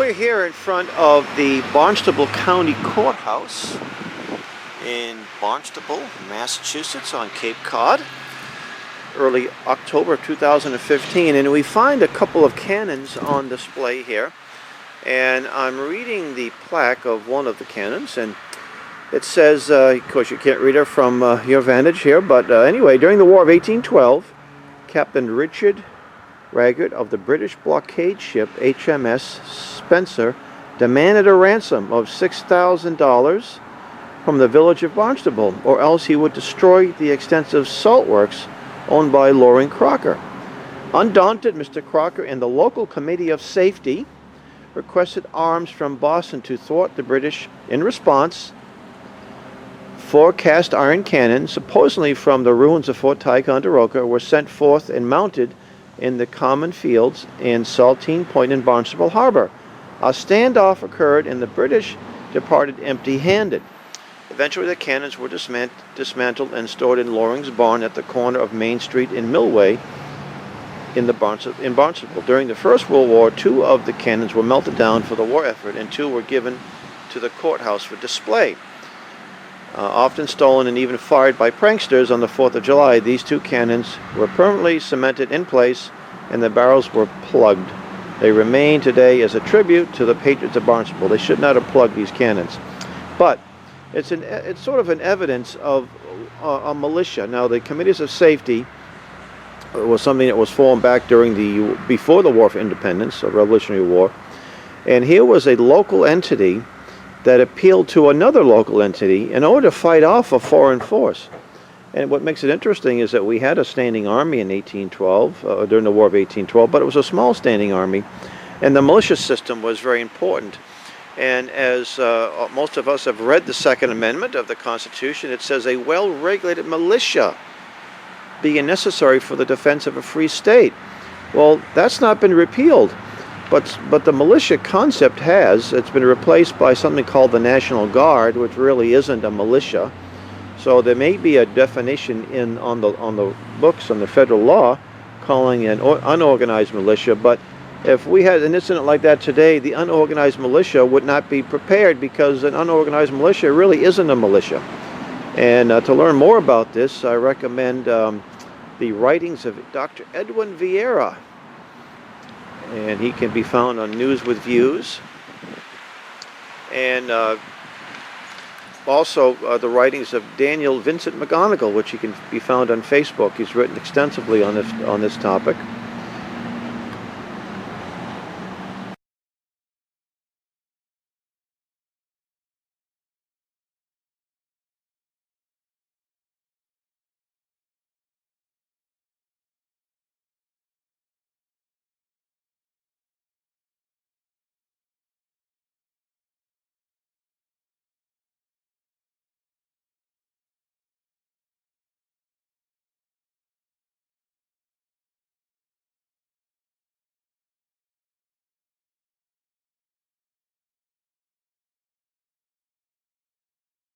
we're here in front of the Barnstable County Courthouse in Barnstable, Massachusetts on Cape Cod, early October of 2015, and we find a couple of cannons on display here, and I'm reading the plaque of one of the cannons, and it says, of course you can't read it from your vantage here, but anyway, during the War of 1812, Captain Richard Raggart of the British blockade ship HMS Spencer demanded a ransom of $6,000 from the village of Barnstable, or else he would destroy the extensive salt works owned by Loring Crocker. Undaunted, Mr. Crocker and the local committee of safety requested arms from Boston to thwart the British. In response, 4 cast iron cannons, supposedly from the ruins of Fort Ticonderoga, were sent forth and mounted in the common fields and Saltine Point in Barnstable Harbor. A standoff occurred and the British departed empty-handed. Eventually the cannons were dismantled and stored in Loring's barn at the corner of Main Street in Millway in Barnstable. During the First World War, 2 of the cannons were melted down for the war effort and 2 were given to the courthouse for display. Often stolen and even fired by pranksters on the 4th of July, these 2 cannons were permanently cemented in place and the barrels were plugged. They remain today as a tribute to the patriots of Barnstable. They should not have plugged these cannons. But it's sort of an evidence of a militia. Now, the committees of safety was something that was formed back before the War for Independence, the Revolutionary War. And here was a local entity that appealed to another local entity in order to fight off a foreign force. And what makes it interesting is that we had a standing army in 1812, during the War of 1812, but it was a small standing army, and the militia system was very important. And as most of us have read the Second Amendment of the Constitution, it says a well-regulated militia being necessary for the defense of a free state. Well, that's not been repealed. But the militia concept it's been replaced by something called the National Guard, which really isn't a militia. So there may be a definition on the books, on the federal law, calling an unorganized militia. But if we had an incident like that today, the unorganized militia would not be prepared, because an unorganized militia really isn't a militia. And to learn more about this, I recommend the writings of Dr. Edwin Vieira. And he can be found on News with Views, and also the writings of Daniel Vincent McGonigal, which he can be found on Facebook. He's written extensively on this topic.